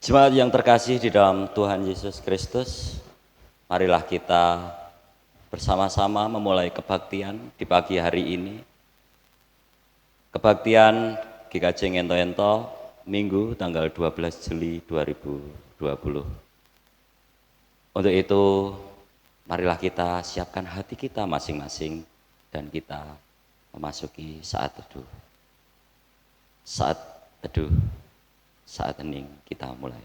Jemaat yang terkasih di dalam Tuhan Yesus Kristus, marilah kita bersama-sama memulai kebaktian di pagi hari ini. Kebaktian GKJ Ngento-Ento, Minggu tanggal 12 Juli 2020. Untuk itu, marilah kita siapkan hati kita masing-masing dan kita memasuki saat teduh. Saat teduh, saat hening kita mulai.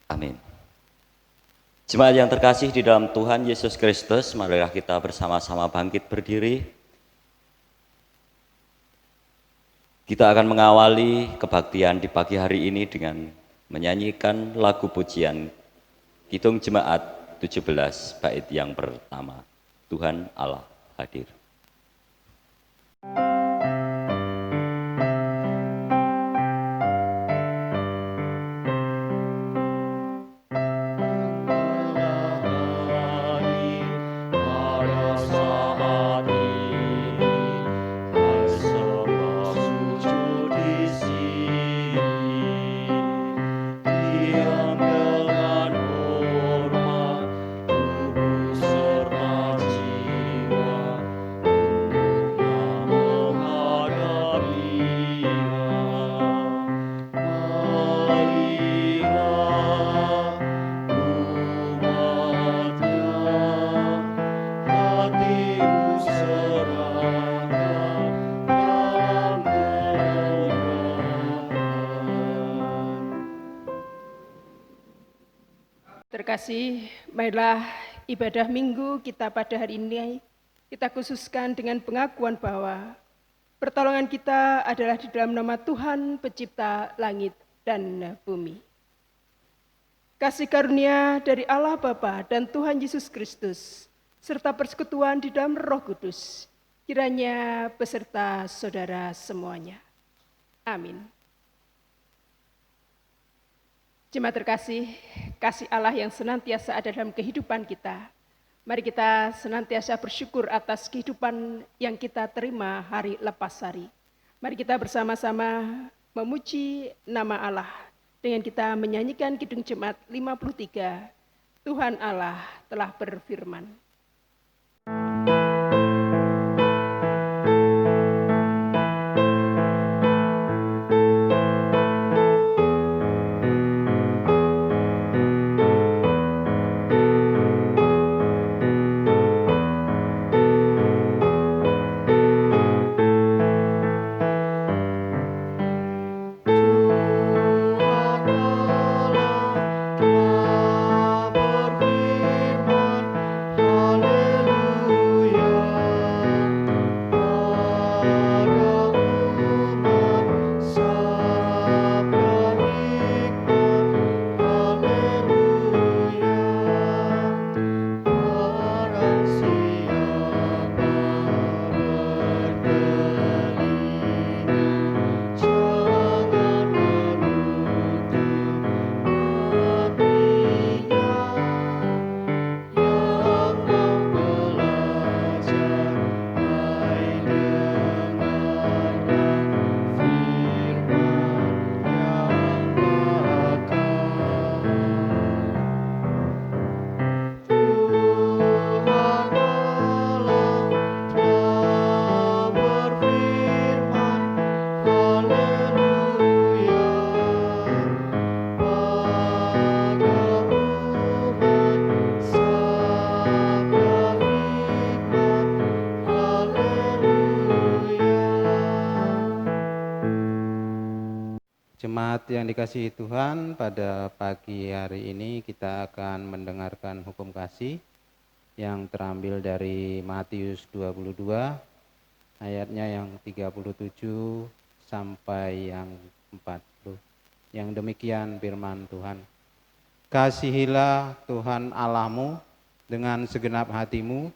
Amin. Jemaat yang terkasih di dalam Tuhan Yesus Kristus, marilah kita bersama-sama bangkit berdiri. Kita akan mengawali kebaktian di pagi hari ini dengan menyanyikan lagu pujian Kidung Jemaat 17 bait yang pertama. Tuhan Allah hadir. Terkasih, marilah ibadah minggu kita pada hari ini kita khususkan dengan pengakuan bahwa pertolongan kita adalah di dalam nama Tuhan pencipta langit dan bumi. Kasih karunia dari Allah Bapa dan Tuhan Yesus Kristus serta persekutuan di dalam Roh Kudus kiranya beserta saudara semuanya. Amin. Jemaat terkasih, kasih Allah yang senantiasa ada dalam kehidupan kita. Mari kita senantiasa bersyukur atas kehidupan yang kita terima hari lepas hari. Mari kita bersama-sama memuji nama Allah dengan kita menyanyikan Kidung Jemaat 53. Tuhan Allah telah berfirman. Jemaat yang dikasihi Tuhan, pada pagi hari ini kita akan mendengarkan hukum kasih yang terambil dari Matius 22 ayatnya yang 37 sampai yang 40. Yang demikian firman Tuhan. Kasihilah Tuhan Allahmu dengan segenap hatimu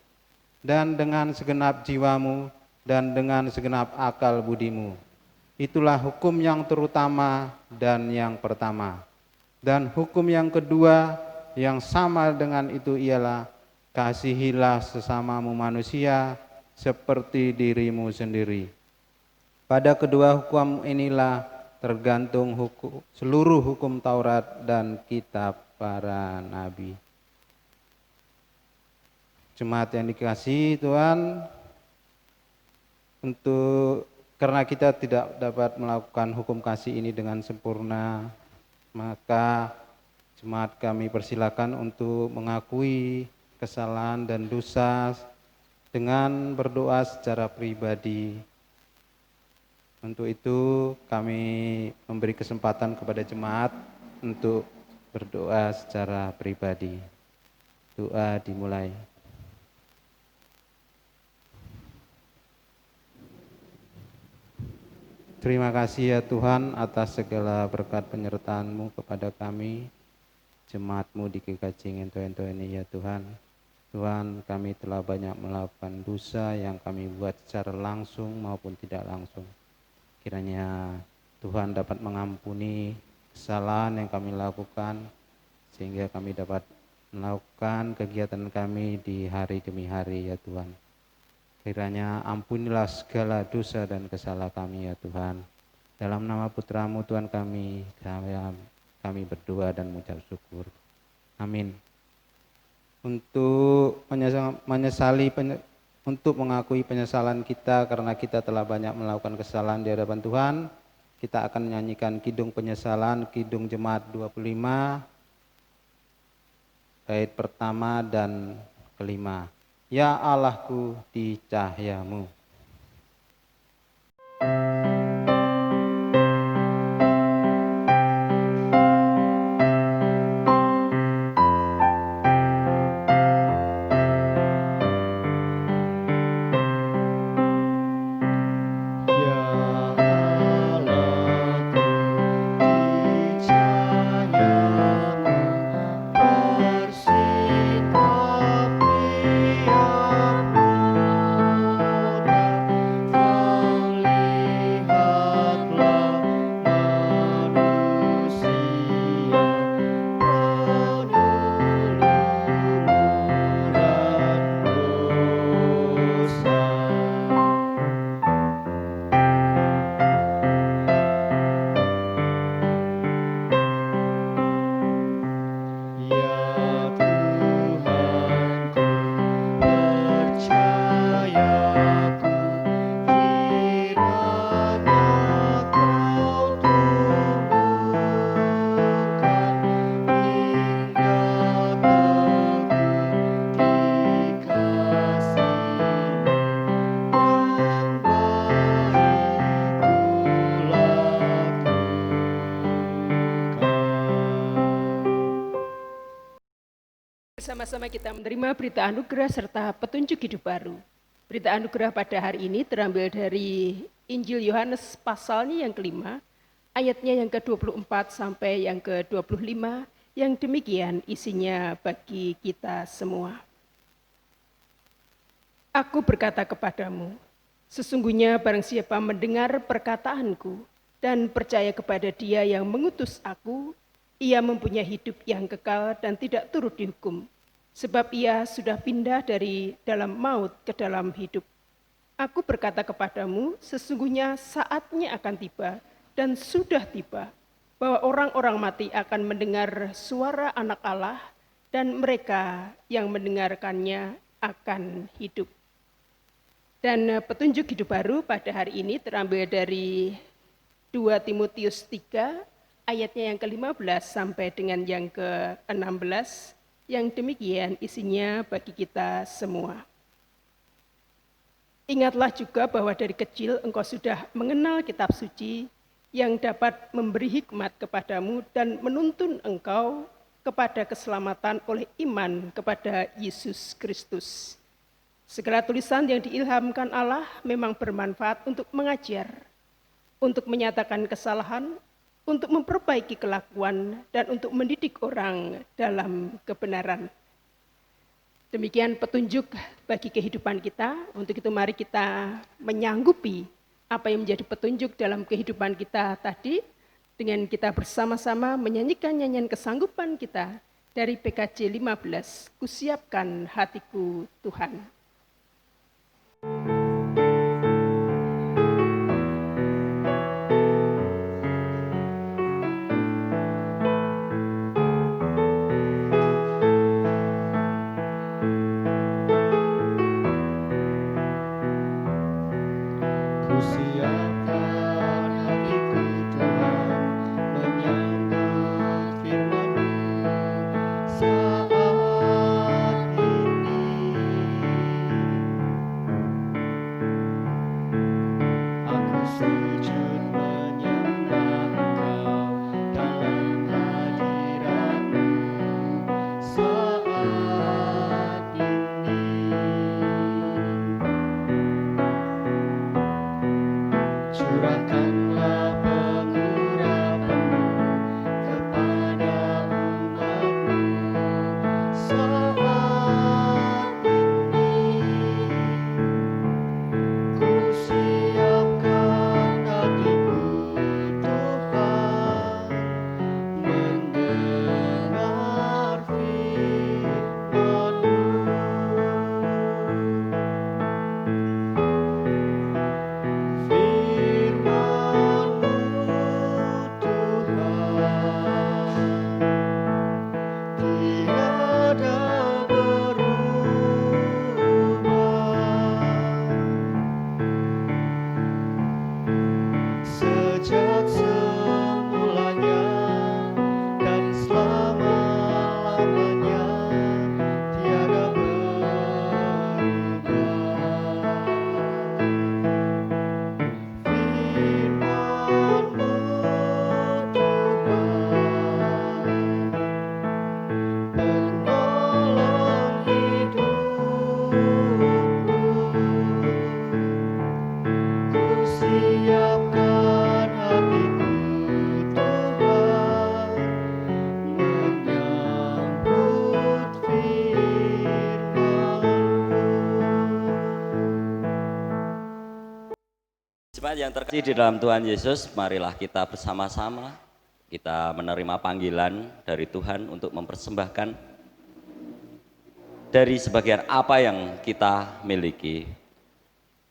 dan dengan segenap jiwamu dan dengan segenap akal budimu. Itulah hukum yang terutama dan yang pertama. Dan hukum yang kedua yang sama dengan itu ialah kasihilah sesamamu manusia seperti dirimu sendiri. Pada kedua hukum inilah tergantung seluruh hukum Taurat dan kitab para nabi. Jemaat yang dikasihi Tuhan, karena kita tidak dapat melakukan hukum kasih ini dengan sempurna, maka jemaat kami persilakan untuk mengakui kesalahan dan dosa dengan berdoa secara pribadi. Untuk itu kami memberi kesempatan kepada jemaat untuk berdoa secara pribadi. Doa dimulai. Terima kasih ya Tuhan atas segala berkat penyertaan-Mu kepada kami, jemaat-Mu di GKJ Ngento-Ento ini ya Tuhan. Tuhan, kami telah banyak melakukan dosa yang kami buat secara langsung maupun tidak langsung. Kiranya Tuhan dapat mengampuni kesalahan yang kami lakukan, sehingga kami dapat melakukan kegiatan kami di hari demi hari ya Tuhan. Kiranya ampunilah segala dosa dan kesalahan kami ya Tuhan. Dalam nama Putra-Mu Tuhan kami berdoa dan mengucap syukur. Amin. Untuk untuk mengakui penyesalan kita karena kita telah banyak melakukan kesalahan di hadapan Tuhan, kita akan menyanyikan Kidung Penyesalan, Kidung Jemaat 25, bait pertama dan kelima. Ya Allahku di cahaya-Mu. Bersama-sama kita menerima berita anugerah serta petunjuk hidup baru. Berita anugerah pada hari ini terambil dari Injil Yohanes pasalnya yang kelima, ayatnya yang ke-24 sampai yang ke-25, yang demikian isinya bagi kita semua. Aku berkata kepadamu, sesungguhnya barang siapa mendengar perkataanku dan percaya kepada Dia yang mengutus aku, ia mempunyai hidup yang kekal dan tidak turut dihukum. Sebab ia sudah pindah dari dalam maut ke dalam hidup. Aku berkata kepadamu, sesungguhnya saatnya akan tiba dan sudah tiba, bahwa orang-orang mati akan mendengar suara Anak Allah dan mereka yang mendengarkannya akan hidup. Dan petunjuk hidup baru pada hari ini terambil dari 2 Timotius 3, ayatnya yang ke-15 sampai dengan yang ke-16, yang demikian isinya bagi kita semua. Ingatlah juga bahwa dari kecil engkau sudah mengenal kitab suci yang dapat memberi hikmat kepadamu dan menuntun engkau kepada keselamatan oleh iman kepada Yesus Kristus. Segala tulisan yang diilhamkan Allah memang bermanfaat untuk mengajar, untuk menyatakan kesalahan, untuk memperbaiki kelakuan, dan untuk mendidik orang dalam kebenaran. Demikian petunjuk bagi kehidupan kita. Untuk itu mari kita menyanggupi apa yang menjadi petunjuk dalam kehidupan kita tadi, dengan kita bersama-sama menyanyikan nyanyian kesanggupan kita dari PKJ 15, Kusiapkan Hatiku Tuhan. Kusiapkan hatiku Tuhan, menyambut firman-Mu saat ini. Aku sujud menyembah Engkau dalam hadirat-Mu saat ini. Curahkanlah pengurapan-Mu kepada umat-Mu saat ini. Kusiapkan hatiku Tuhan, mendengar firman-Mu. Firman-Mu Tuhan, tiada berubah. Sejak semulanya dan selama-lamanya tiada berubah. Firman-Mu Tuhan, penolong hidupku. Kusiapkan hatiku Tuhan, menyambut firman-Mu. Jemaat yang terkasih di dalam Tuhan Yesus, marilah kita bersama-sama kita menerima panggilan dari Tuhan untuk mempersembahkan dari sebagian apa yang kita miliki.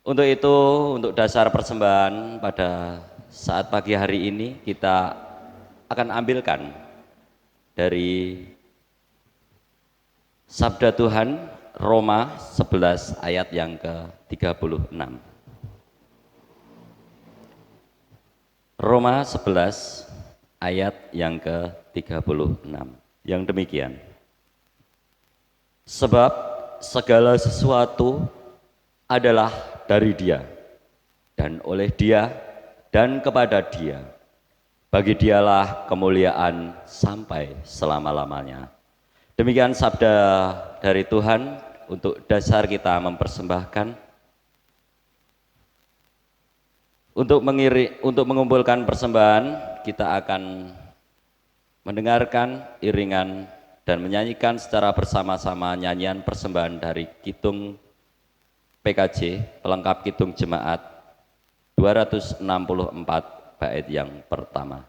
Untuk itu, untuk dasar persembahan pada saat pagi hari ini kita akan ambilkan dari Sabda Tuhan Roma 11 ayat yang ke-36. Roma 11 ayat yang ke-36 yang demikian. Sebab segala sesuatu adalah dari Dia dan oleh Dia dan kepada Dia. Bagi Dialah kemuliaan sampai selama-lamanya. Demikian sabda dari Tuhan untuk dasar kita mempersembahkan, untuk mengumpulkan persembahan. Kita akan mendengarkan iringan dan menyanyikan secara bersama-sama nyanyian persembahan dari Kidung PKJ, pelengkap Kidung Jemaat 264 bait yang pertama.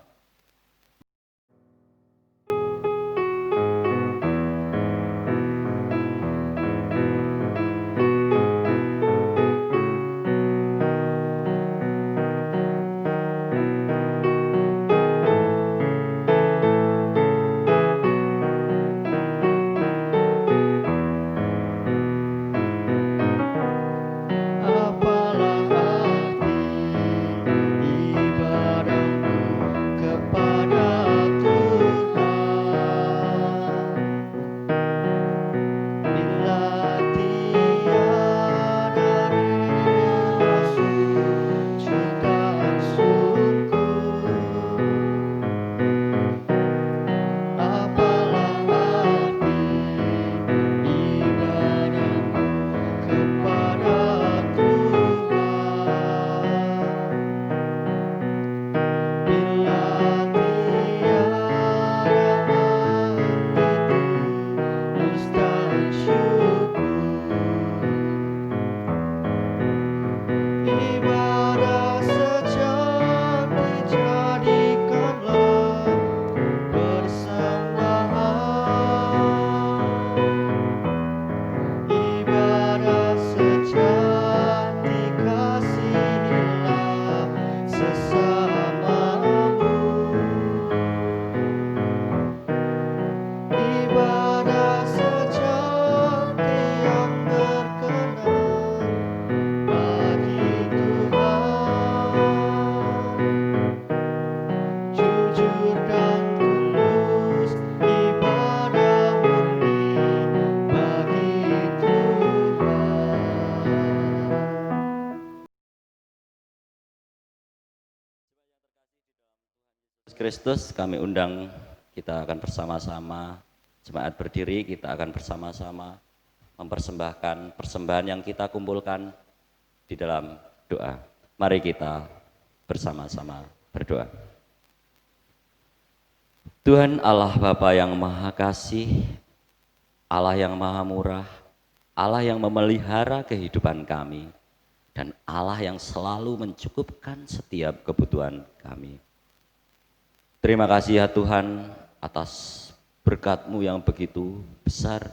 Kristus, kami undang kita akan bersama-sama, jemaat berdiri, kita akan bersama-sama mempersembahkan persembahan yang kita kumpulkan di dalam doa. Mari kita bersama-sama berdoa. Tuhan Allah Bapa yang Maha Kasih, Allah yang Maha Murah, Allah yang memelihara kehidupan kami, dan Allah yang selalu mencukupkan setiap kebutuhan kami. Terima kasih ya Tuhan atas berkat-Mu yang begitu besar.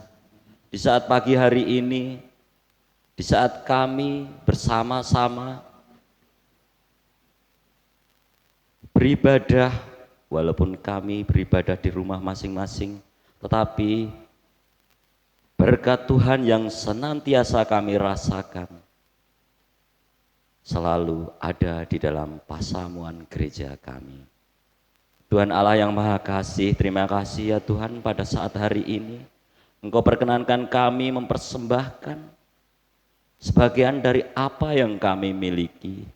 Di saat pagi hari ini, di saat kami bersama-sama beribadah, walaupun kami beribadah di rumah masing-masing, tetapi berkat Tuhan yang senantiasa kami rasakan selalu ada di dalam pasamuan gereja kami. Tuhan Allah yang Maha Kasih, terima kasih ya Tuhan pada saat hari ini Engkau perkenankan kami mempersembahkan sebagian dari apa yang kami miliki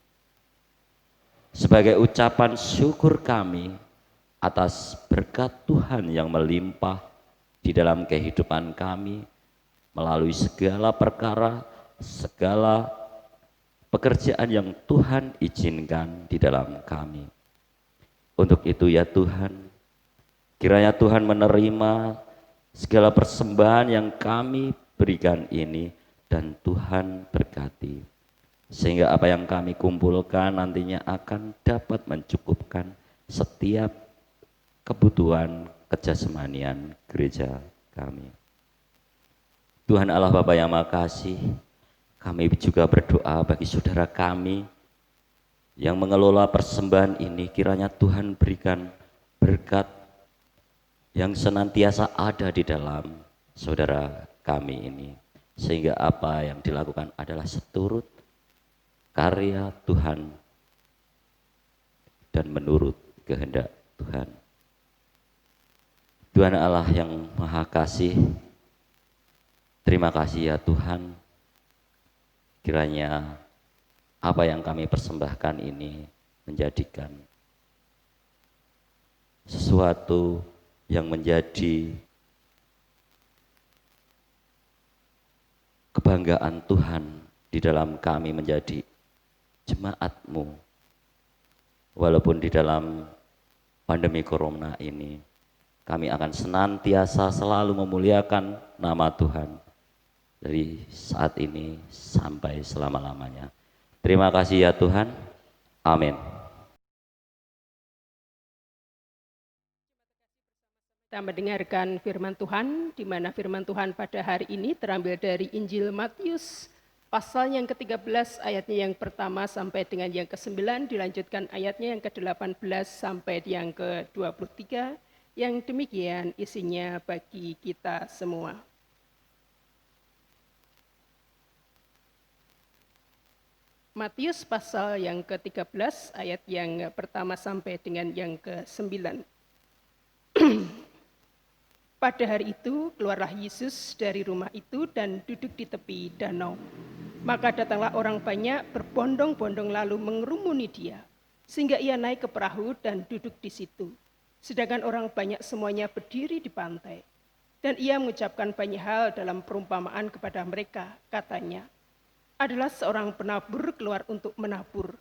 sebagai ucapan syukur kami atas berkat Tuhan yang melimpah di dalam kehidupan kami melalui segala perkara, segala pekerjaan yang Tuhan izinkan di dalam kami. Untuk itu ya Tuhan, kiranya Tuhan menerima segala persembahan yang kami berikan ini dan Tuhan berkati. Sehingga apa yang kami kumpulkan nantinya akan dapat mencukupkan setiap kebutuhan kejasmanian gereja kami. Tuhan Allah Bapa yang Maha Kasih, kami juga berdoa bagi saudara kami yang mengelola persembahan ini, kiranya Tuhan berikan berkat yang senantiasa ada di dalam saudara kami ini, sehingga apa yang dilakukan adalah seturut karya Tuhan dan menurut kehendak Tuhan. Tuhan Allah yang Maha Kasih, terima kasih ya Tuhan, kiranya apa yang kami persembahkan ini menjadikan sesuatu yang menjadi kebanggaan Tuhan di dalam kami menjadi jemaat-Mu. Walaupun di dalam pandemi corona ini, kami akan senantiasa selalu memuliakan nama Tuhan dari saat ini sampai selama-lamanya. Terima kasih ya Tuhan. Amin. Kita mendengarkan firman Tuhan, di mana firman Tuhan pada hari ini terambil dari Injil Matius, pasal yang ke-13, ayatnya yang pertama sampai dengan yang ke-9, dilanjutkan ayatnya yang ke-18 sampai yang ke-23, yang demikian isinya bagi kita semua. Matius pasal yang ke-13 ayat yang pertama sampai dengan yang ke-9. Pada hari itu keluarlah Yesus dari rumah itu dan duduk di tepi danau. Maka datanglah orang banyak berbondong-bondong lalu mengerumuni dia, sehingga ia naik ke perahu dan duduk di situ. Sedangkan orang banyak semuanya berdiri di pantai. Dan ia mengucapkan banyak hal dalam perumpamaan kepada mereka, katanya, adalah seorang penabur keluar untuk menabur.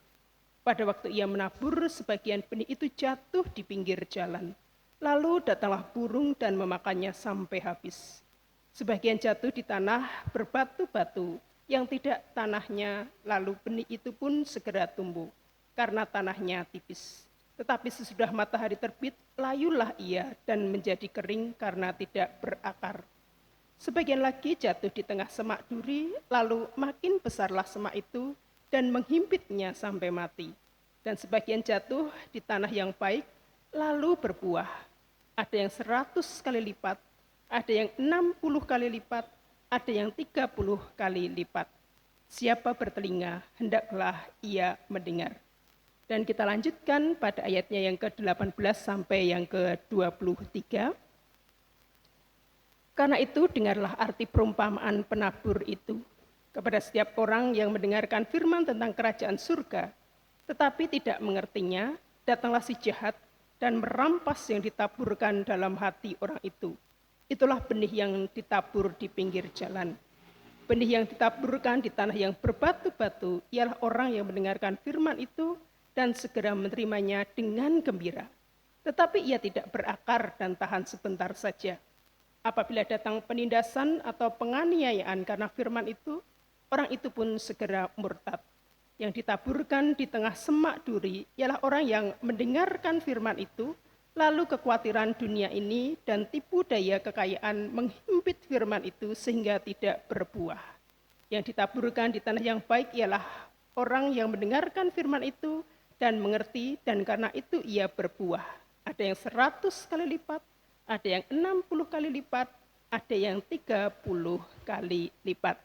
Pada waktu ia menabur, sebagian benih itu jatuh di pinggir jalan. Lalu datanglah burung dan memakannya sampai habis. Sebagian jatuh di tanah berbatu-batu yang tidak tanahnya, lalu benih itu pun segera tumbuh, karena tanahnya tipis. Tetapi sesudah matahari terbit, layulah ia dan menjadi kering karena tidak berakar. Sebagian lagi jatuh di tengah semak duri, lalu makin besarlah semak itu dan menghimpitnya sampai mati. Dan sebagian jatuh di tanah yang baik, lalu berbuah. Ada yang 100 kali lipat, ada yang 60 kali lipat, ada yang 30 kali lipat. Siapa bertelinga, hendaklah ia mendengar. Dan kita lanjutkan pada ayatnya yang ke-18 sampai yang ke-23. Karena itu dengarlah arti perumpamaan penabur itu. Kepada setiap orang yang mendengarkan firman tentang kerajaan surga, tetapi tidak mengertinya, datanglah si jahat dan merampas yang ditaburkan dalam hati orang itu. Itulah benih yang ditabur di pinggir jalan. Benih yang ditaburkan di tanah yang berbatu-batu ialah orang yang mendengarkan firman itu dan segera menerimanya dengan gembira. Tetapi ia tidak berakar dan tahan sebentar saja. Apabila datang penindasan atau penganiayaan karena firman itu, orang itu pun segera murtad. Yang ditaburkan di tengah semak duri ialah orang yang mendengarkan firman itu, lalu kekhawatiran dunia ini dan tipu daya kekayaan menghimpit firman itu sehingga tidak berbuah. Yang ditaburkan di tanah yang baik ialah orang yang mendengarkan firman itu dan mengerti, dan karena itu ia berbuah. Ada yang 100 kali lipat, ada yang 60 kali lipat, ada yang 30 kali lipat.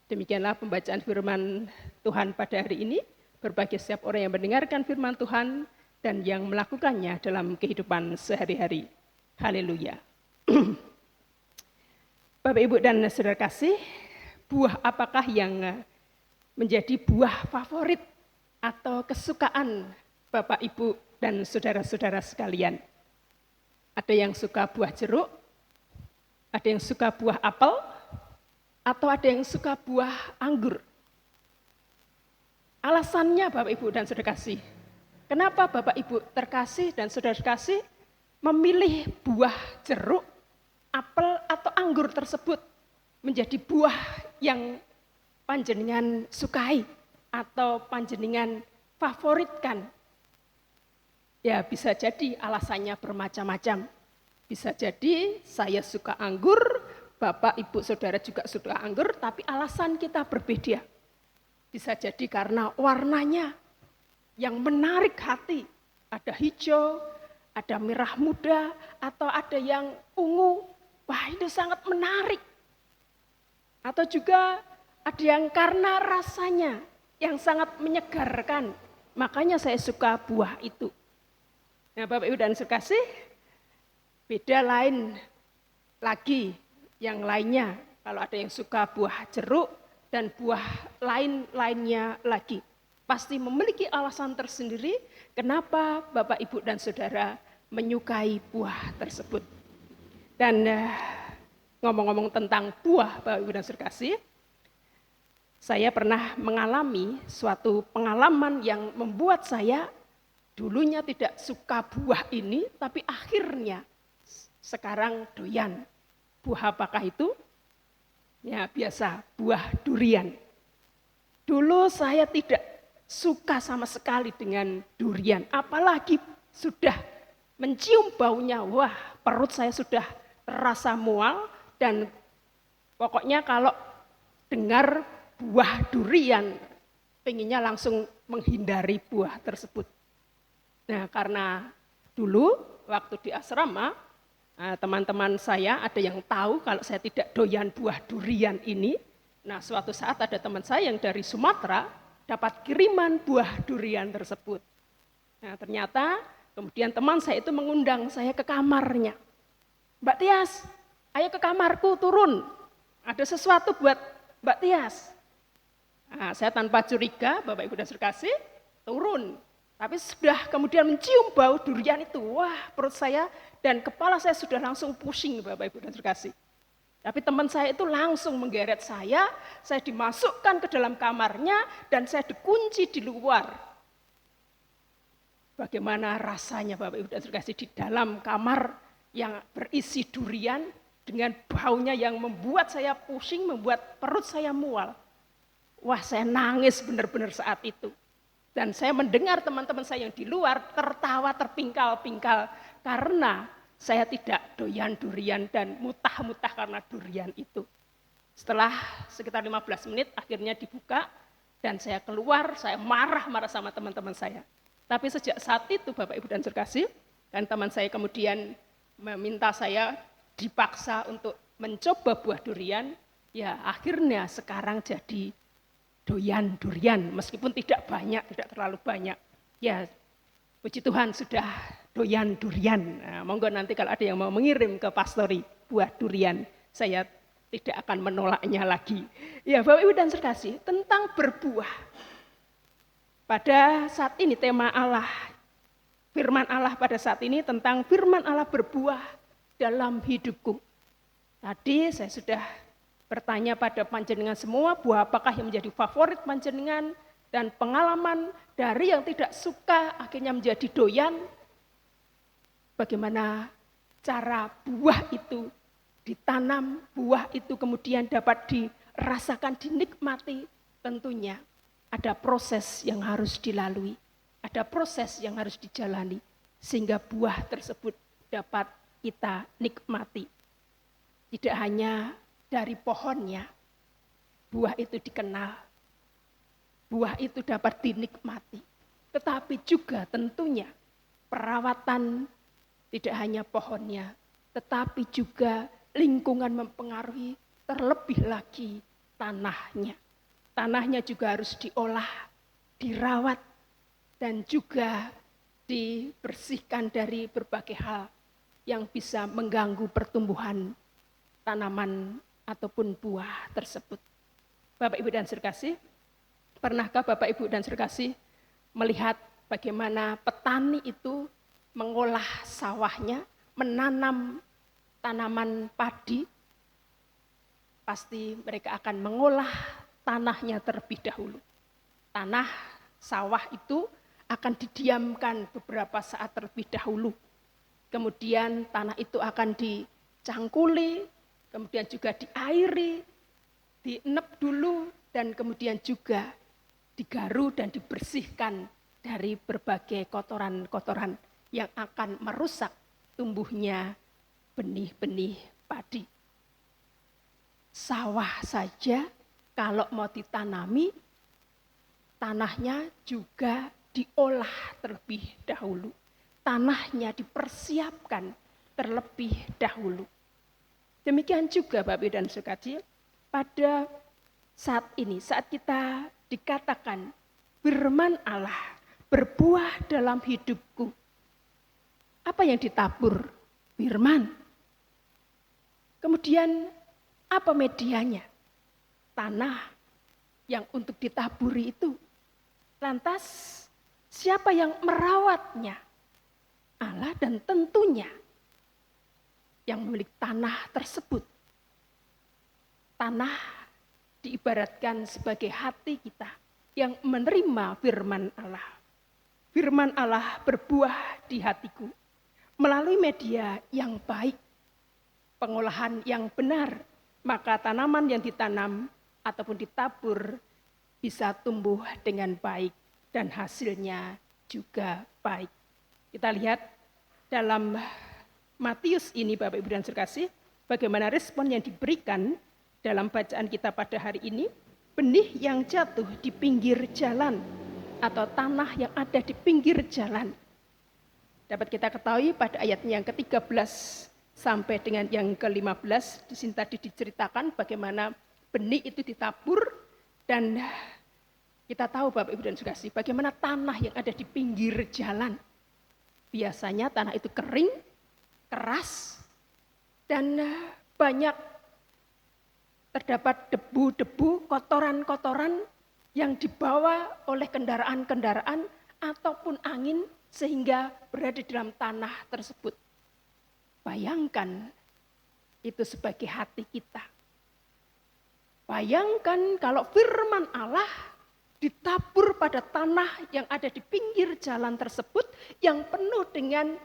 Demikianlah pembacaan firman Tuhan pada hari ini. Berbahagia setiap orang yang mendengarkan firman Tuhan dan yang melakukannya dalam kehidupan sehari-hari. Haleluya. Bapak, Ibu, dan saudara kasih, buah apakah yang menjadi buah favorit atau kesukaan Bapak, Ibu, dan saudara-saudara sekalian? Ada yang suka buah jeruk, ada yang suka buah apel, atau ada yang suka buah anggur. Alasannya Bapak, Ibu, dan saudara kasih, kenapa Bapak, Ibu terkasih dan saudara kasih memilih buah jeruk, apel, atau anggur tersebut menjadi buah yang panjenengan sukai atau panjenengan favoritkan? Ya, bisa jadi alasannya bermacam-macam. Bisa jadi saya suka anggur, Bapak, Ibu, Saudara juga suka anggur, tapi alasan kita berbeda. Bisa jadi karena warnanya yang menarik hati. Ada hijau, ada merah muda, atau ada yang ungu. Wah, itu sangat menarik. Atau juga ada yang karena rasanya yang sangat menyegarkan. Makanya saya suka buah itu. Nah, Bapak, Ibu, dan saudara kasih, beda lain lagi yang lainnya. Kalau ada yang suka buah jeruk dan buah lain-lainnya lagi. Pasti memiliki alasan tersendiri kenapa Bapak, Ibu, dan Saudara menyukai buah tersebut. Dan ngomong-ngomong tentang buah, Bapak, Ibu, dan Saudara kasih, saya pernah mengalami suatu pengalaman yang membuat saya dulunya tidak suka buah ini, tapi akhirnya sekarang doyan. Buah apakah itu? Ya, biasa, buah durian. Dulu saya tidak suka sama sekali dengan durian, apalagi sudah mencium baunya, wah, perut saya sudah terasa mual, dan pokoknya kalau dengar buah durian, pengennya langsung menghindari buah tersebut. Nah, karena dulu waktu di asrama, teman-teman saya ada yang tahu kalau saya tidak doyan buah durian ini. Nah, suatu saat ada teman saya yang dari Sumatera dapat kiriman buah durian tersebut. Nah, ternyata kemudian teman saya itu mengundang saya ke kamarnya. Mbak Tias, ayo ke kamarku turun. Ada sesuatu buat Mbak Tias. Nah, saya tanpa curiga, Bapak, Ibu, dan saudara kasih, turun. Tapi sudah kemudian mencium bau durian itu, wah, perut saya dan kepala saya sudah langsung pusing, Bapak, Ibu, dan saudara kasih. Tapi teman saya itu langsung menggeret saya dimasukkan ke dalam kamarnya dan saya dikunci di luar. Bagaimana rasanya, Bapak, Ibu, dan saudara kasih, di dalam kamar yang berisi durian dengan baunya yang membuat saya pusing, membuat perut saya mual. Wah, saya nangis benar-benar saat itu. Dan saya mendengar teman-teman saya yang di luar tertawa terpingkal-pingkal karena saya tidak doyan durian dan mutah-mutah karena durian itu. Setelah sekitar 15 menit akhirnya dibuka dan saya keluar, saya marah-marah sama teman-teman saya. Tapi sejak saat itu Bapak, Ibu, dan saudara kasih, dan teman saya kemudian meminta saya dipaksa untuk mencoba buah durian, ya akhirnya sekarang jadi doyan durian, meskipun tidak banyak, tidak terlalu banyak. Ya, puji Tuhan sudah doyan durian. Nah, monggo nanti kalau ada yang mau mengirim ke pastori buah durian, saya tidak akan menolaknya lagi. Ya, Bapak, Ibu, dan saudara kasih, tentang berbuah. Pada saat ini tema Allah firman Allah pada saat ini tentang firman Allah berbuah dalam hidupku. Tadi saya sudah bertanya pada panjenengan semua, buah apakah yang menjadi favorit panjenengan, dan pengalaman dari yang tidak suka akhirnya menjadi doyan. Bagaimana cara buah itu ditanam, buah itu kemudian dapat dirasakan, dinikmati. Tentunya ada proses yang harus dilalui, ada proses yang harus dijalani, sehingga buah tersebut dapat kita nikmati. Tidak hanya dari pohonnya, buah itu dikenal, buah itu dapat dinikmati, tetapi juga tentunya perawatan tidak hanya pohonnya, tetapi juga lingkungan mempengaruhi, terlebih lagi tanahnya. Tanahnya juga harus diolah, dirawat, dan juga dibersihkan dari berbagai hal yang bisa mengganggu pertumbuhan tanaman ataupun buah tersebut. Bapak, Ibu, dan saudara kasih, pernahkah Bapak, Ibu, dan saudara kasih melihat bagaimana petani itu mengolah sawahnya, menanam tanaman padi? Pasti mereka akan mengolah tanahnya terlebih dahulu. Tanah sawah itu akan didiamkan beberapa saat terlebih dahulu. Kemudian tanah itu akan dicangkuli, kemudian juga diairi, dienep dulu, dan kemudian juga digaru dan dibersihkan dari berbagai kotoran-kotoran yang akan merusak tumbuhnya benih-benih padi. Sawah saja kalau mau ditanami, tanahnya juga diolah terlebih dahulu. Tanahnya dipersiapkan terlebih dahulu. Demikian juga Bapak, Ibu, dan saudara kecil, pada saat ini, saat kita dikatakan firman Allah berbuah dalam hidupku. Apa yang ditabur? Firman. Kemudian apa medianya? Tanah yang untuk ditaburi itu. Lantas siapa yang merawatnya? Allah, dan tentunya yang memiliki tanah tersebut. Tanah diibaratkan sebagai hati kita yang menerima firman Allah. Firman Allah berbuah di hatiku melalui media yang baik, pengolahan yang benar, maka tanaman yang ditanam ataupun ditabur bisa tumbuh dengan baik dan hasilnya juga baik. Kita lihat dalam Matius ini, Bapak, Ibu, dan saudara kasih, bagaimana respon yang diberikan dalam bacaan kita pada hari ini. Benih yang jatuh di pinggir jalan atau tanah yang ada di pinggir jalan. Dapat kita ketahui pada ayatnya yang ke-13 sampai dengan yang ke-15, di sini tadi diceritakan bagaimana benih itu ditabur, dan kita tahu Bapak, Ibu, dan saudara kasih, bagaimana tanah yang ada di pinggir jalan. Biasanya tanah itu kering, keras, dan banyak terdapat debu-debu, kotoran-kotoran yang dibawa oleh kendaraan-kendaraan ataupun angin sehingga berada di dalam tanah tersebut. Bayangkan itu sebagai hati kita. Bayangkan kalau firman Allah ditabur pada tanah yang ada di pinggir jalan tersebut yang penuh dengan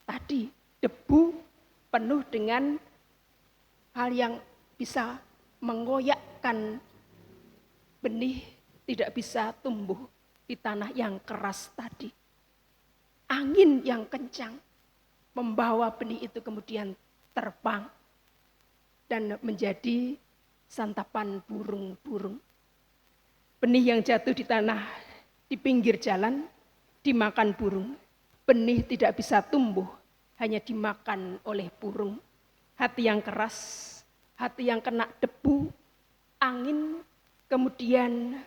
tadi debu, penuh dengan hal yang bisa menggoyakkan benih, tidak bisa tumbuh di tanah yang keras tadi. Angin yang kencang membawa benih itu kemudian terbang dan menjadi santapan burung-burung. Benih yang jatuh di tanah di pinggir jalan dimakan burung. Benih tidak bisa tumbuh, hanya dimakan oleh burung. Hati yang keras, hati yang kena debu, angin, kemudian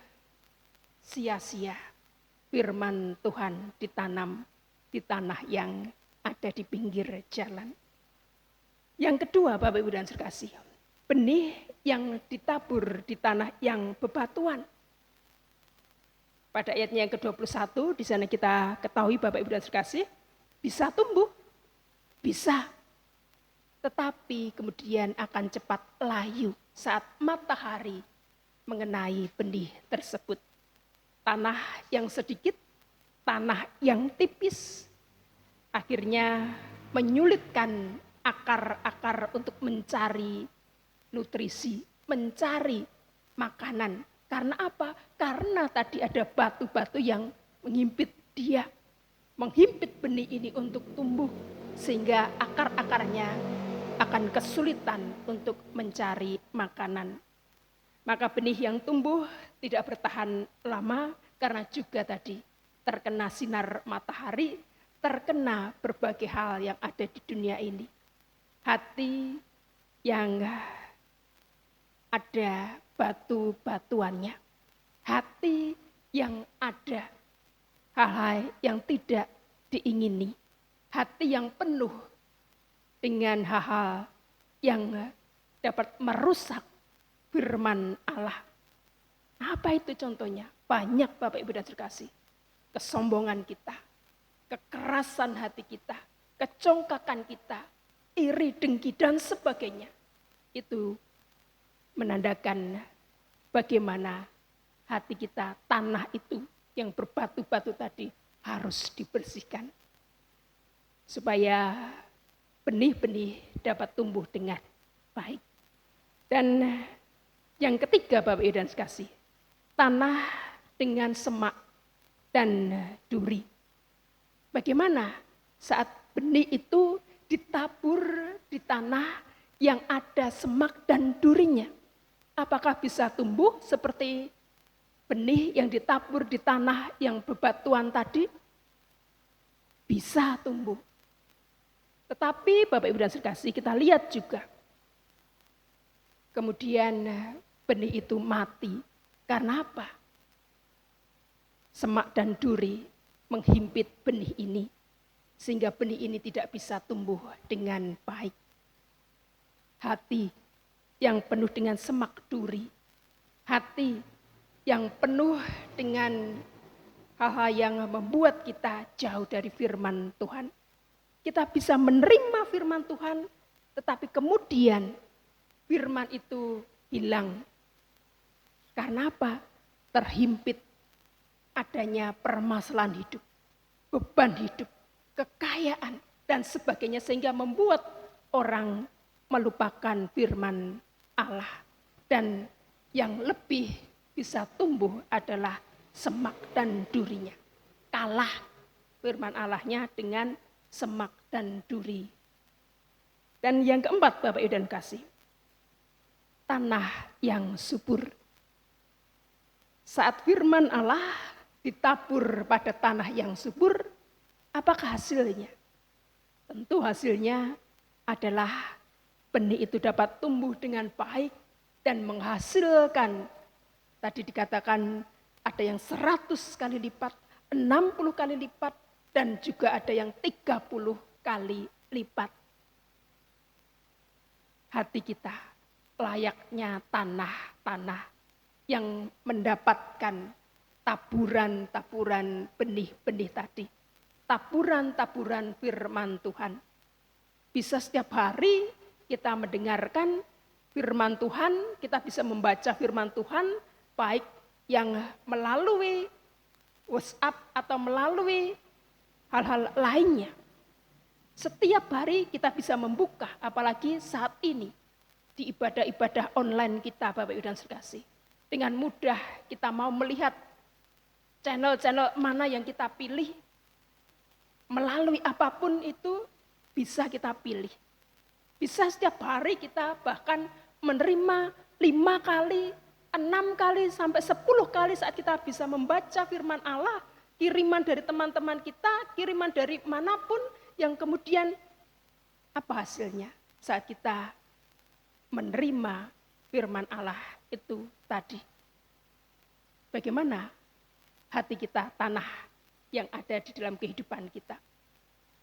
sia-sia. Firman Tuhan ditanam di tanah yang ada di pinggir jalan. Yang kedua, Bapak, Ibu, dan saudara kasih, benih yang ditabur di tanah yang bebatuan. Pada ayatnya yang ke-21, di sana kita ketahui Bapak, Ibu, dan saudara kasih, Bisa tumbuh? Bisa. Tetapi kemudian akan cepat layu saat matahari mengenai benih tersebut. Tanah yang sedikit, tanah yang tipis, akhirnya menyulitkan akar-akar untuk mencari nutrisi, mencari makanan. Karena apa? Karena tadi ada batu-batu yang menghimpit dia, menghimpit benih ini untuk tumbuh, sehingga akar-akarnya akan kesulitan untuk mencari makanan. Maka benih yang tumbuh tidak bertahan lama karena juga tadi terkena sinar matahari, terkena berbagai hal yang ada di dunia ini. Hati yang ada batu-batuannya, hati yang ada hal-hal yang tidak diingini, hati yang penuh dengan hal-hal yang dapat merusak firman Allah. Apa itu contohnya? Banyak Bapak Ibu dan terkasih. Kesombongan kita, kekerasan hati kita, kecongkakan kita, iri, dengki, dan sebagainya. Itu menandakan bagaimana hati kita, tanah itu yang berbatu-batu tadi harus dibersihkan. Supaya benih-benih dapat tumbuh dengan baik. Dan yang ketiga Bapak Ibu dan sekasih, tanah dengan semak dan duri. Bagaimana saat benih itu ditabur di tanah yang ada semak dan durinya? Apakah bisa tumbuh seperti benih yang ditabur di tanah yang bebatuan tadi? Bisa tumbuh. Tetapi Bapak Ibu dan sekasih, kita lihat juga. Kemudian benih itu mati. Karena apa? Semak dan duri menghimpit benih ini. Sehingga benih ini tidak bisa tumbuh dengan baik. Hati yang penuh dengan semak duri. Hati yang penuh dengan hal-hal yang membuat kita jauh dari firman Tuhan. Kita bisa menerima firman Tuhan, tetapi kemudian firman itu hilang. Karena apa? Terhimpit adanya permasalahan hidup, beban hidup, kekayaan, dan sebagainya. Sehingga membuat orang melupakan firman Allah. Dan yang lebih bisa tumbuh adalah semak dan durinya. Kalah firman Allahnya dengan semak dan duri. Dan yang keempat Bapak Ibu dan kasih, tanah yang subur. Saat firman Allah ditabur pada tanah yang subur, apakah hasilnya? Tentu hasilnya adalah benih itu dapat tumbuh dengan baik dan menghasilkan, tadi dikatakan ada yang 100 kali lipat, 60 kali lipat, dan juga ada yang 30 kali lipat. Hati kita layaknya tanah-tanah yang mendapatkan taburan-taburan benih-benih tadi. Taburan-taburan firman Tuhan. Bisa setiap hari kita mendengarkan firman Tuhan, kita bisa membaca firman Tuhan, baik yang melalui WhatsApp atau melalui hal-hal lainnya. Setiap hari kita bisa membuka, apalagi saat ini di ibadah-ibadah online kita Bapak Ibu dan sekasih. Dengan mudah kita mau melihat channel-channel mana yang kita pilih, melalui apapun itu bisa kita pilih. Bisa setiap hari kita bahkan menerima 5 kali, 6 kali, sampai 10 kali saat kita bisa membaca firman Allah, kiriman dari teman-teman kita, kiriman dari manapun, yang kemudian apa hasilnya saat kita menerima firman Allah itu tadi. Bagaimana hati kita, tanah yang ada di dalam kehidupan kita?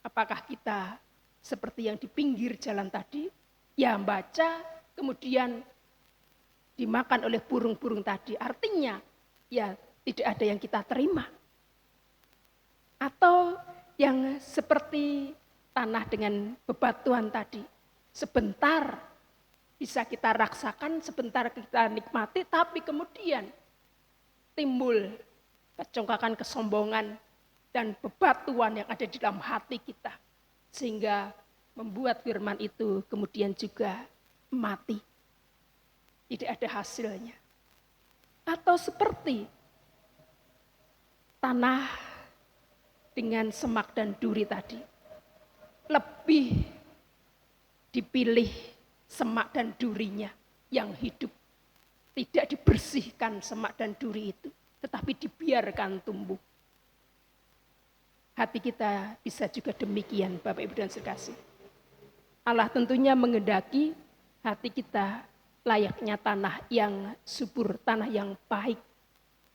Apakah kita seperti yang di pinggir jalan tadi, ya baca, kemudian dimakan oleh burung-burung tadi, artinya ya tidak ada yang kita terima. Atau yang seperti tanah dengan bebatuan tadi. Sebentar bisa kita rasakan, sebentar kita nikmati, tapi kemudian timbul kecongkakan, kesombongan, dan bebatuan yang ada di dalam hati kita. Sehingga membuat firman itu kemudian juga mati. Tidak ada hasilnya. Atau seperti tanah dengan semak dan duri tadi. Lebih dipilih semak dan durinya yang hidup. Tidak dibersihkan semak dan duri itu, tetapi dibiarkan tumbuh. Hati kita bisa juga demikian, Bapak Ibu dan sekasih. Allah tentunya menghendaki hati kita layaknya tanah yang subur, tanah yang baik.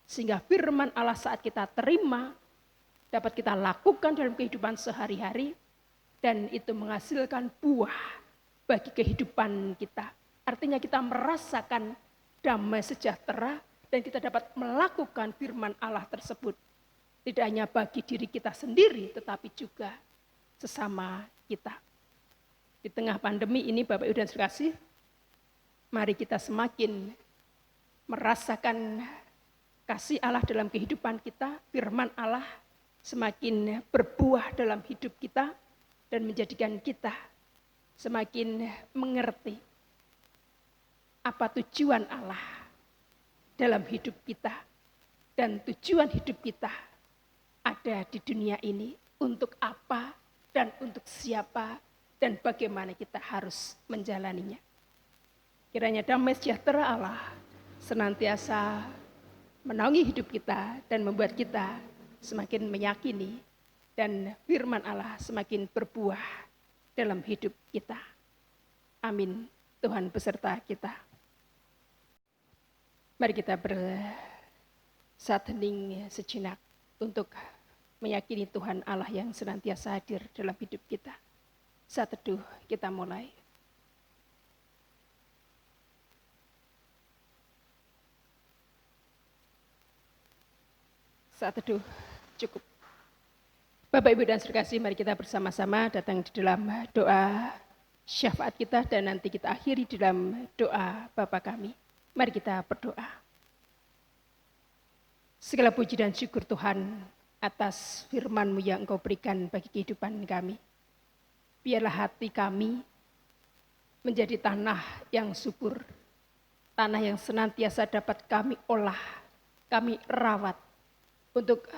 Sehingga firman Allah saat kita terima, dapat kita lakukan dalam kehidupan sehari-hari, dan itu menghasilkan buah bagi kehidupan kita. Artinya kita merasakan damai sejahtera, dan kita dapat melakukan firman Allah tersebut. Tidak hanya bagi diri kita sendiri, tetapi juga sesama kita. Di tengah pandemi ini, Bapak Ibu dan sekasih, mari kita semakin merasakan kasih Allah dalam kehidupan kita, firman Allah semakin berbuah dalam hidup kita dan menjadikan kita semakin mengerti apa tujuan Allah dalam hidup kita. Dan tujuan hidup kita ada di dunia ini untuk apa dan untuk siapa dan bagaimana kita harus menjalaninya. Kiranya damai sejahtera Allah senantiasa menaungi hidup kita dan membuat kita semakin meyakini dan firman Allah semakin berbuah dalam hidup kita. Amin. Tuhan beserta kita. Mari kita bersatu hening sejenak untuk meyakini Tuhan Allah yang senantiasa hadir dalam hidup kita. Saat teduh kita mulai. Saat teduh cukup. Bapak, Ibu, dan sekasih, mari kita bersama-sama datang di dalam doa syafaat kita dan nanti kita akhiri di dalam doa Bapa kami. Mari kita berdoa. Segala puji dan syukur Tuhan atas firman-Mu yang Engkau berikan bagi kehidupan kami. Biarlah hati kami menjadi tanah yang subur, tanah yang senantiasa dapat kami olah, kami rawat untuk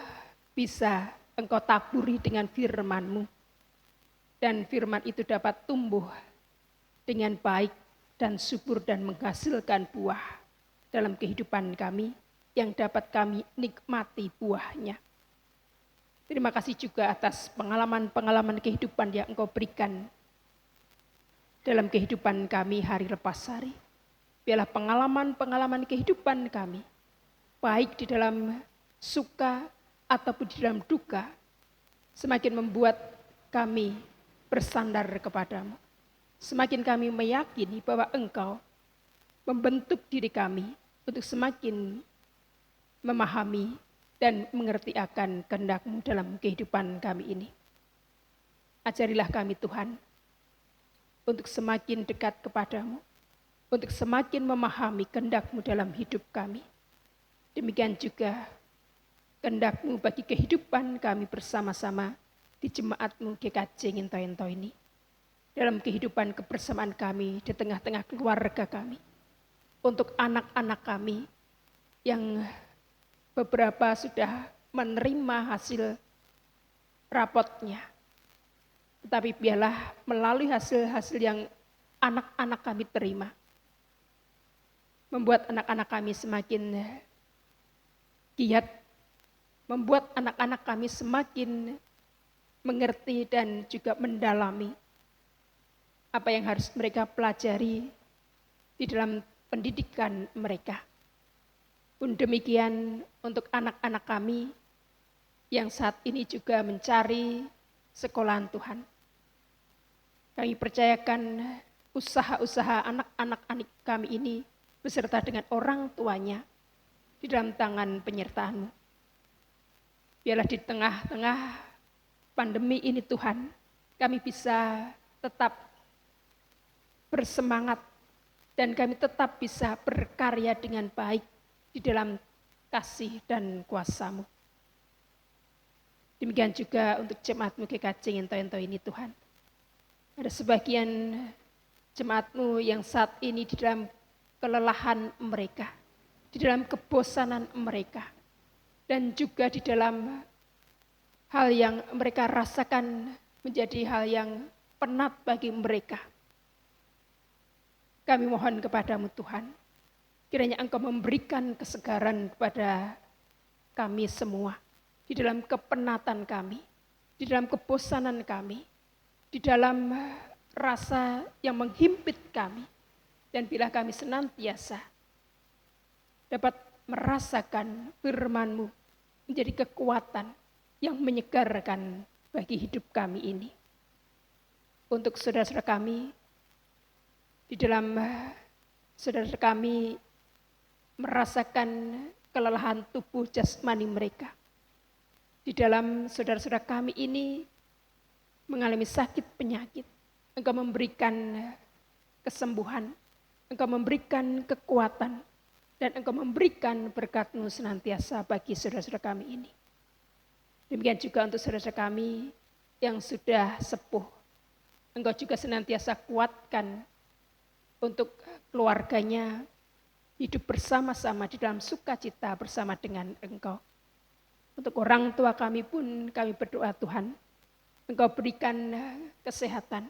bisa Engkau taburi dengan firman-Mu. Dan firman itu dapat tumbuh dengan baik dan subur dan menghasilkan buah dalam kehidupan kami yang dapat kami nikmati buahnya. Terima kasih juga atas pengalaman-pengalaman kehidupan yang Engkau berikan dalam kehidupan kami hari lepas hari. Biarlah pengalaman-pengalaman kehidupan kami, baik di dalam suka ataupun di dalam duka, semakin membuat kami bersandar kepadamu. Semakin kami meyakini bahwa Engkau membentuk diri kami untuk semakin memahami dan mengerti akan kehendak-Mu dalam kehidupan kami ini. Ajarilah kami Tuhan, untuk semakin dekat kepadamu, untuk semakin memahami kehendak-Mu dalam hidup kami. Demikian juga kehendak-Mu bagi kehidupan kami bersama-sama di jemaat-Mu GKJ Nginto-Ento ini. Dalam kehidupan kebersamaan kami di tengah-tengah keluarga kami. Untuk anak-anak kami yang beberapa sudah menerima hasil rapotnya. Tetapi biarlah melalui hasil-hasil yang anak-anak kami terima, membuat anak-anak kami semakin giat, membuat anak-anak kami semakin mengerti dan juga mendalami apa yang harus mereka pelajari di dalam pendidikan mereka. Pun demikian untuk anak-anak kami yang saat ini juga mencari sekolahan Tuhan. Kami percayakan usaha-usaha anak-anak kami ini beserta dengan orang tuanya di dalam tangan penyertaan-Mu. Biarlah di tengah-tengah pandemi ini Tuhan, kami bisa tetap bersemangat dan kami tetap bisa berkarya dengan baik di dalam kasih dan kuasa-Mu. Demikian juga untuk jemaat-Mu GKJ Ento-Ento ini Tuhan. Ada sebagian jemaat-Mu yang saat ini di dalam kelelahan mereka, di dalam kebosanan mereka, dan juga di dalam hal yang mereka rasakan menjadi hal yang penat bagi mereka. Kami mohon kepadamu Tuhan, kiranya Engkau memberikan kesegaran kepada kami semua, di dalam kepenatan kami, di dalam kebosanan kami, di dalam rasa yang menghimpit kami, dan bila kami senantiasa dapat merasakan firman-Mu menjadi kekuatan yang menyegarkan bagi hidup kami ini. Untuk saudara-saudara kami, di dalam saudara kami merasakan kelelahan tubuh jasmani mereka. Di dalam saudara-saudara kami ini mengalami sakit penyakit. Engkau memberikan kesembuhan, Engkau memberikan kekuatan, dan Engkau memberikan berkat-Mu senantiasa bagi saudara-saudara kami ini. Demikian juga untuk saudara-saudara kami yang sudah sepuh. Engkau juga senantiasa kuatkan untuk keluarganya hidup bersama-sama di dalam sukacita bersama dengan Engkau. Untuk orang tua kami pun kami berdoa Tuhan, Engkau berikan kesehatan,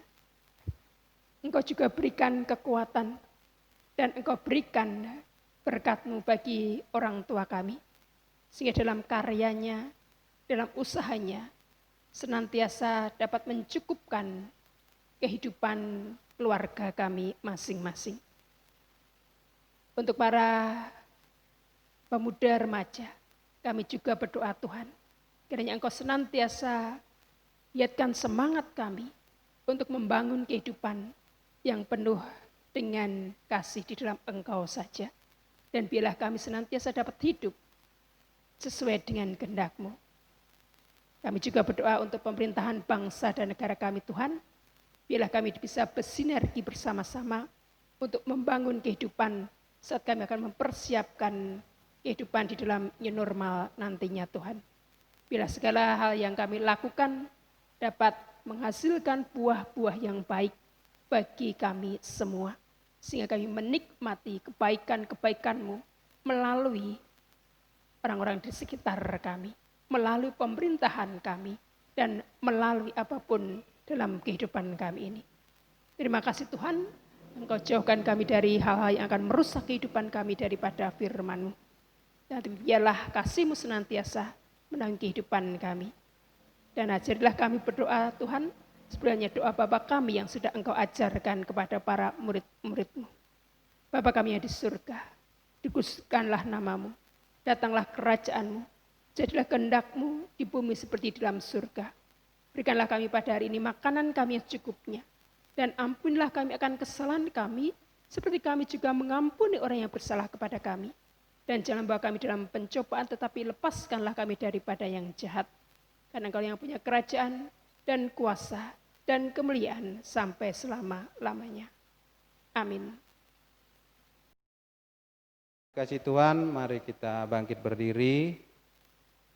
Engkau juga berikan kekuatan, dan Engkau berikan berkat-Mu bagi orang tua kami, sehingga dalam karyanya, dalam usahanya, senantiasa dapat mencukupkan kehidupan keluarga kami masing-masing. Untuk para pemuda remaja, kami juga berdoa Tuhan, kiranya Engkau senantiasa lihatkan semangat kami untuk membangun kehidupan yang penuh dengan kasih di dalam Engkau saja. Dan biarlah kami senantiasa dapat hidup sesuai dengan kehendak-Mu. Kami juga berdoa untuk pemerintahan bangsa dan negara kami Tuhan, biarlah kami bisa bersinergi bersama-sama untuk membangun kehidupan saat kami akan mempersiapkan kehidupan di dalam new normal nantinya Tuhan. Biarlah segala hal yang kami lakukan dapat menghasilkan buah-buah yang baik bagi kami semua. Sehingga kami menikmati kebaikan-kebaikan-Mu melalui orang-orang di sekitar kami, melalui pemerintahan kami, dan melalui apapun dalam kehidupan kami ini. Terima kasih Tuhan, Engkau jauhkan kami dari hal-hal yang akan merusak kehidupan kami daripada firman-Mu. Dan biarlah kasih-Mu senantiasa menaungi kehidupan kami. Dan ajarilah kami berdoa Tuhan, sebenarnya doa Bapa kami yang sudah Engkau ajarkan kepada para murid-murid-Mu. Bapa kami yang di surga, dikuduskanlah nama-Mu, datanglah kerajaan-Mu, jadilah kehendak-Mu di bumi seperti di dalam surga. Berikanlah kami pada hari ini makanan kami yang cukupnya. Dan ampunilah kami akan kesalahan kami, seperti kami juga mengampuni orang yang bersalah kepada kami. Dan jangan bawa kami dalam pencobaan, tetapi lepaskanlah kami daripada yang jahat. Karena Engkau yang punya kerajaan dan kuasa dan kemuliaan sampai selama-lamanya. Amin. Kasih Tuhan, mari kita bangkit berdiri.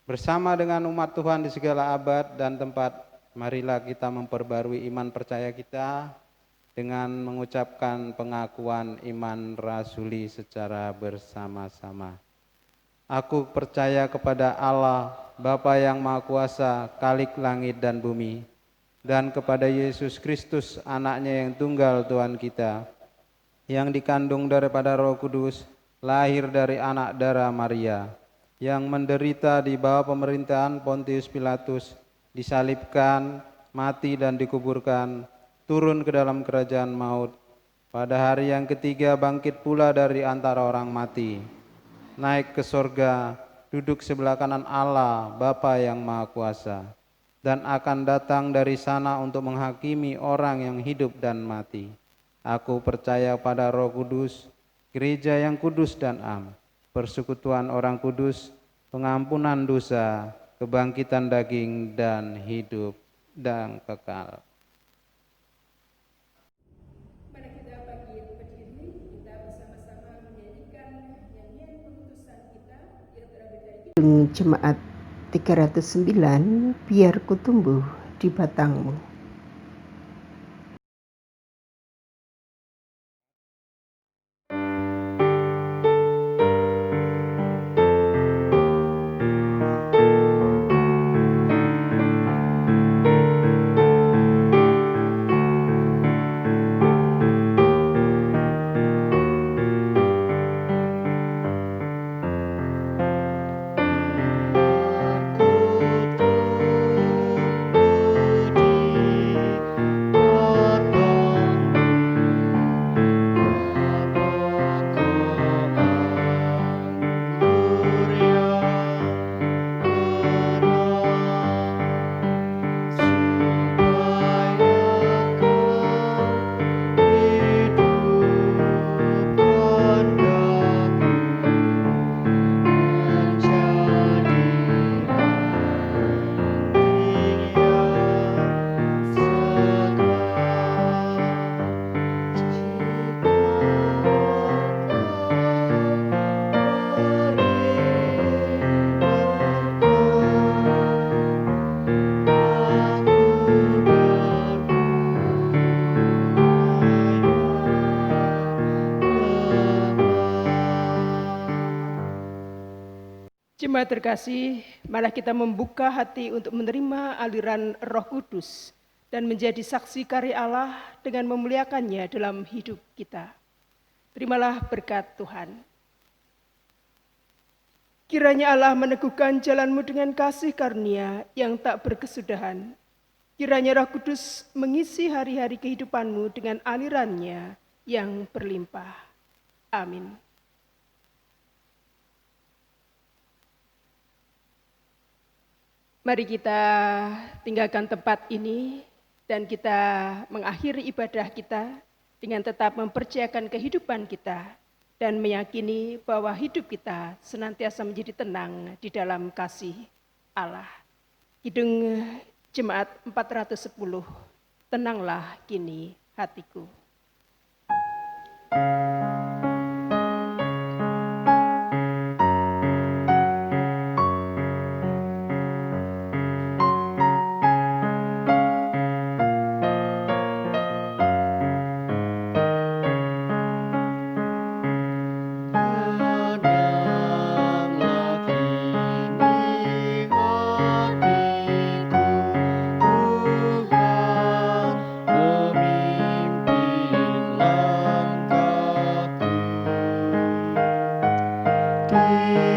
Bersama dengan umat Tuhan di segala abad dan tempat, marilah kita memperbarui iman percaya kita dengan mengucapkan pengakuan iman rasuli secara bersama-sama. Aku percaya kepada Allah, Bapa yang Maha Kuasa, Khalik langit dan bumi, dan kepada Yesus Kristus, anaknya yang tunggal Tuhan kita, yang dikandung daripada Roh Kudus, lahir dari anak darah Maria, yang menderita di bawah pemerintahan Pontius Pilatus, disalibkan, mati dan dikuburkan, turun ke dalam kerajaan maut. Pada hari yang ketiga bangkit pula dari antara orang mati, naik ke sorga, duduk sebelah kanan Allah, Bapa yang Maha Kuasa, dan akan datang dari sana untuk menghakimi orang yang hidup dan mati. Aku percaya pada Roh Kudus, gereja yang kudus dan am, persekutuan orang kudus, pengampunan dosa, kebangkitan daging dan hidup dan kekal. Mari kita bangkit berdiri, kita bersama-sama menyanyikan nyanyian pemutusan kita yang terambil dari Jemaat 309, biar ku tumbuh di batangmu. Jemaat terkasih, malah kita membuka hati untuk menerima aliran Roh Kudus dan menjadi saksi karya Allah dengan memuliakannya dalam hidup kita. Terimalah berkat Tuhan. Kiranya Allah meneguhkan jalanmu dengan kasih karunia yang tak berkesudahan. Kiranya Roh Kudus mengisi hari-hari kehidupanmu dengan alirannya yang berlimpah. Amin. Mari kita tinggalkan tempat ini dan kita mengakhiri ibadah kita dengan tetap mempercayakan kehidupan kita dan meyakini bahwa hidup kita senantiasa menjadi tenang di dalam kasih Allah. Kidung Jemaat 410, tenanglah kini hatiku. Di